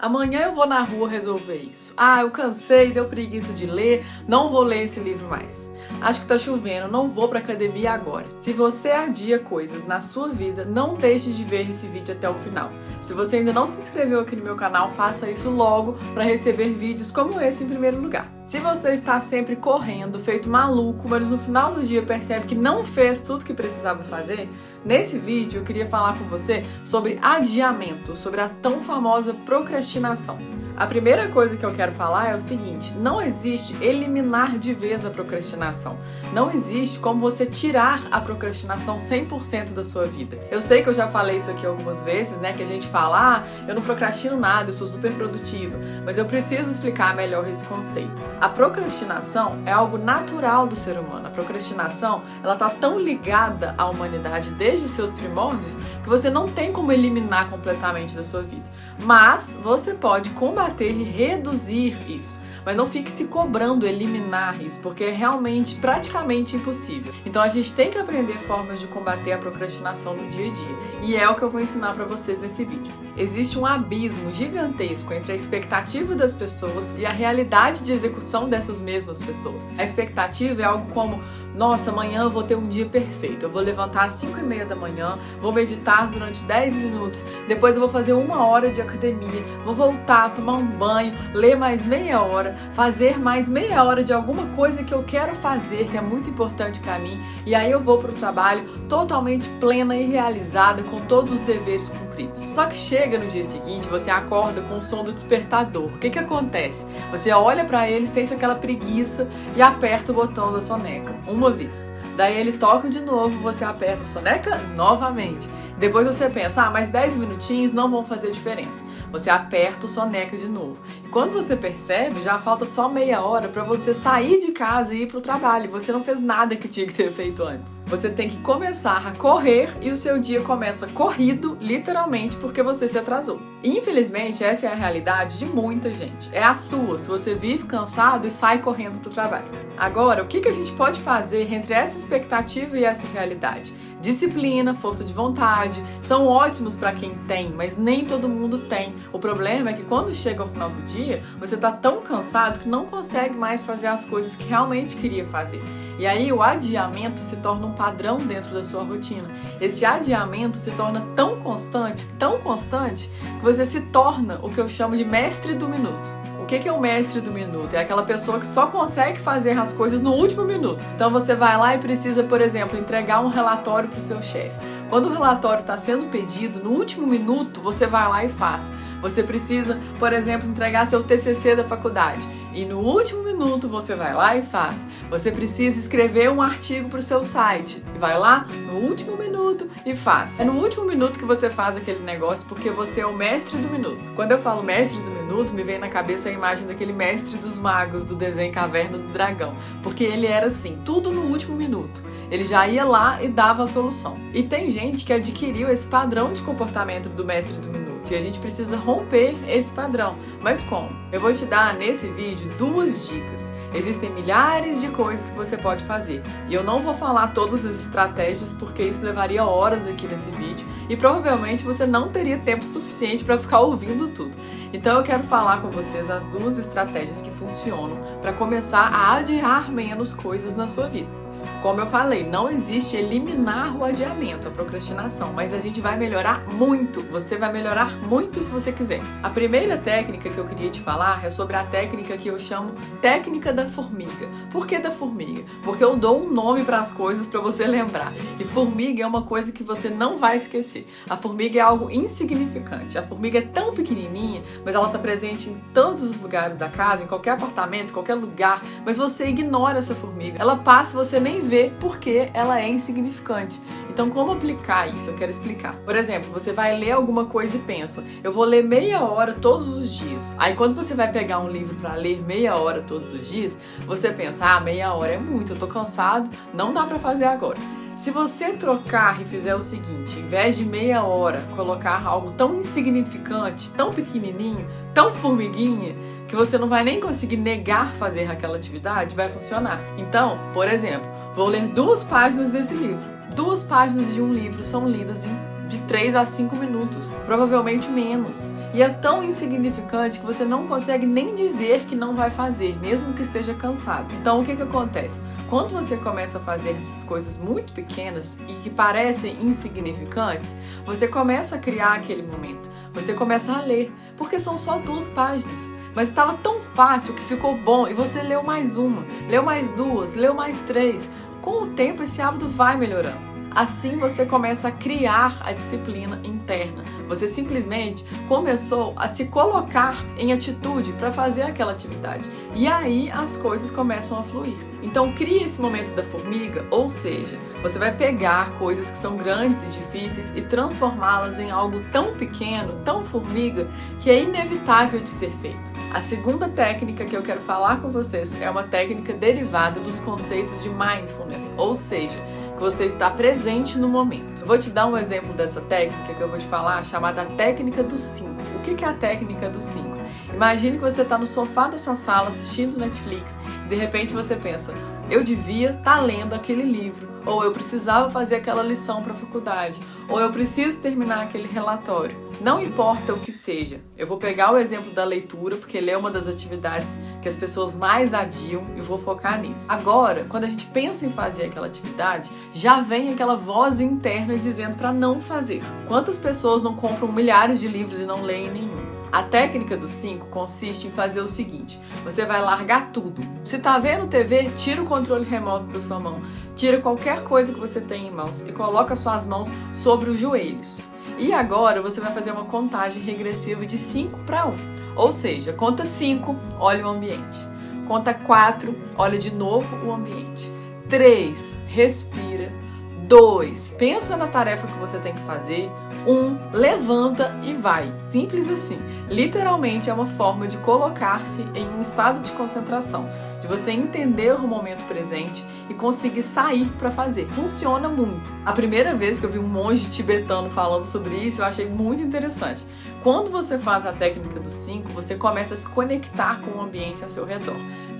Amanhã eu vou na rua resolver isso. Ah, eu cansei, deu preguiça de ler, não vou ler esse livro mais. Acho que tá chovendo, não vou pra academia agora. Se você adia coisas na sua vida, não deixe de ver esse vídeo até o final. Se você ainda não se inscreveu aqui no meu canal, faça isso logo para receber vídeos como esse em primeiro lugar. Se você está sempre correndo, feito maluco, mas no final do dia percebe que não fez tudo que precisava fazer, nesse vídeo eu queria falar com você sobre adiamento, sobre a tão famosa procrastinação. A primeira coisa que eu quero falar é o seguinte: não existe eliminar de vez a procrastinação. Não existe como você tirar a procrastinação 100% da sua vida. Eu sei que eu já falei isso aqui algumas vezes, né? Que a gente fala, eu não procrastino nada, eu sou super produtiva. Mas eu preciso explicar melhor esse conceito. A procrastinação é algo natural do ser humano. A procrastinação, ela tá tão ligada à humanidade desde os seus primórdios que você não tem como eliminar completamente da sua vida. Mas você pode combater e reduzir isso. Mas não fique se cobrando eliminar isso, porque é realmente praticamente impossível. Então a gente tem que aprender formas de combater a procrastinação no dia a dia. E é o que eu vou ensinar para vocês nesse vídeo. Existe um abismo gigantesco entre a expectativa das pessoas e a realidade de execução dessas mesmas pessoas. A expectativa é algo como: nossa, amanhã eu vou ter um dia perfeito. Eu vou levantar às 5h30 da manhã, vou meditar durante 10 minutos, depois eu vou fazer 1 hora de academia, vou voltar, tomar um banho, ler mais meia hora, fazer mais meia hora de alguma coisa que eu quero fazer, que é muito importante para mim, e aí eu vou pro trabalho totalmente plena e realizada, com todos os deveres cumpridos. Só que chega no dia seguinte, você acorda com o som do despertador. O que acontece? Você olha para ele, sente aquela preguiça e aperta o botão da soneca uma vez. Daí ele toca de novo, você aperta a soneca novamente. Depois você pensa, mais 10 minutinhos não vão fazer diferença. Você aperta o soneca de novo. E quando você percebe, já falta só meia hora para você sair de casa e ir pro trabalho. Você não fez nada que tinha que ter feito antes. Você tem que começar a correr e o seu dia começa corrido, literalmente, porque você se atrasou. E, infelizmente, essa é a realidade de muita gente. É a sua, se você vive cansado e sai correndo pro trabalho. Agora, o que a gente pode fazer entre essa expectativa e essa realidade? Disciplina, força de vontade, são ótimos para quem tem, mas nem todo mundo tem. O problema é que quando chega ao final do dia, você tá tão cansado que não consegue mais fazer as coisas que realmente queria fazer. E aí o adiamento se torna um padrão dentro da sua rotina. Esse adiamento se torna tão constante, que você se torna o que eu chamo de mestre do minuto. O que é o mestre do minuto? É aquela pessoa que só consegue fazer as coisas no último minuto. Então você vai lá e precisa, por exemplo, entregar um relatório para o seu chefe. Quando o relatório está sendo pedido, no último minuto você vai lá e faz. Você precisa, por exemplo, entregar seu TCC da faculdade. E no último minuto você vai lá e faz. Você precisa escrever um artigo para o seu site. E vai lá no último minuto e faz. É no último minuto que você faz aquele negócio, porque você é o mestre do minuto. Quando eu falo mestre do minuto, me vem na cabeça a imagem daquele mestre dos magos do desenho Caverna do Dragão. Porque ele era assim, tudo no último minuto. Ele já ia lá e dava a solução. E tem gente que adquiriu esse padrão de comportamento do mestre do minuto. E a gente precisa romper esse padrão. Mas como? Eu vou te dar nesse vídeo 2 dicas. Existem milhares de coisas que você pode fazer. E eu não vou falar todas as estratégias, porque isso levaria horas aqui nesse vídeo. E provavelmente você não teria tempo suficiente para ficar ouvindo tudo. Então eu quero falar com vocês as 2 estratégias que funcionam para começar a adiar menos coisas na sua vida. Como eu falei, não existe eliminar o adiamento, a procrastinação, mas a gente vai melhorar muito. Você vai melhorar muito se você quiser. A primeira técnica que eu queria te falar é sobre a técnica que eu chamo técnica da formiga. Por que da formiga? Porque eu dou um nome para as coisas para você lembrar. E formiga é uma coisa que você não vai esquecer. A formiga é algo insignificante. A formiga é tão pequenininha, mas ela está presente em todos os lugares da casa, em qualquer apartamento, em qualquer lugar, mas você ignora essa formiga. Ela passa e você nem vê porque ela é insignificante. Então, como aplicar isso? Eu quero explicar. Por exemplo, você vai ler alguma coisa e pensa, eu vou ler meia hora todos os dias. Aí quando você vai pegar um livro para ler meia hora todos os dias, você pensa, meia hora é muito, eu tô cansado, não dá para fazer agora. Se você trocar e fizer o seguinte, em vez de meia hora, colocar algo tão insignificante, tão pequenininho, tão formiguinha, que você não vai nem conseguir negar fazer aquela atividade, vai funcionar. Então, por exemplo, vou ler 2 páginas desse livro. 2 páginas de um livro são lidas em de 3 a 5 minutos, provavelmente menos. E é tão insignificante que você não consegue nem dizer que não vai fazer, mesmo que esteja cansado. Então o que acontece? Quando você começa a fazer essas coisas muito pequenas e que parecem insignificantes, você começa a criar aquele momento. Você começa a ler, porque são só 2 páginas. Mas estava tão fácil que ficou bom e você leu mais uma, leu mais 2, leu mais 3. Com o tempo esse hábito vai melhorando. Assim você começa a criar a disciplina interna. Você simplesmente começou a se colocar em atitude para fazer aquela atividade. E aí as coisas começam a fluir. Então crie esse momento da formiga, ou seja, você vai pegar coisas que são grandes e difíceis e transformá-las em algo tão pequeno, tão formiga, que é inevitável de ser feito. A segunda técnica que eu quero falar com vocês é uma técnica derivada dos conceitos de mindfulness, ou seja, que você está presente no momento. Eu vou te dar um exemplo dessa técnica que eu vou te falar, chamada técnica dos 5. O que é a técnica dos 5? Imagine que você está no sofá da sua sala assistindo Netflix e de repente você pensa, eu devia estar lendo aquele livro, ou eu precisava fazer aquela lição para a faculdade, ou eu preciso terminar aquele relatório. Não importa o que seja, eu vou pegar o exemplo da leitura, porque ele é uma das atividades que as pessoas mais adiam e vou focar nisso. Agora, quando a gente pensa em fazer aquela atividade, já vem aquela voz interna dizendo para não fazer. Quantas pessoas não compram milhares de livros e não leem nenhum? A técnica dos 5 consiste em fazer o seguinte, você vai largar tudo. Se tá vendo TV, tira o controle remoto da sua mão, tira qualquer coisa que você tem em mãos e coloca suas mãos sobre os joelhos. E agora você vai fazer uma contagem regressiva de 5 para 1. Ou seja, conta 5, olha o ambiente. Conta 4, olha de novo o ambiente. 3, respira. 2, pensa na tarefa que você tem que fazer. 1, levanta e vai. Simples assim. Literalmente é uma forma de colocar-se em um estado de concentração, de você entender o momento presente e conseguir sair para fazer. Funciona muito. A primeira vez que eu vi um monge tibetano falando sobre isso, eu achei muito interessante. Quando você faz a técnica dos 5, você começa a se conectar com o ambiente ao seu redor.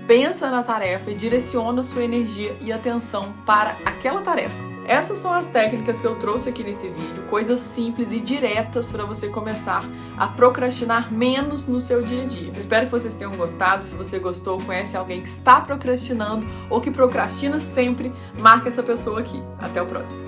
Pensa na tarefa e direciona sua energia e atenção para aquela tarefa. Essas são as técnicas que eu trouxe aqui nesse vídeo, coisas simples e diretas para você começar a procrastinar menos no seu dia a dia. Espero que vocês tenham gostado. Se você gostou, conhece alguém que está procrastinando ou que procrastina sempre, marca essa pessoa aqui. Até o próximo.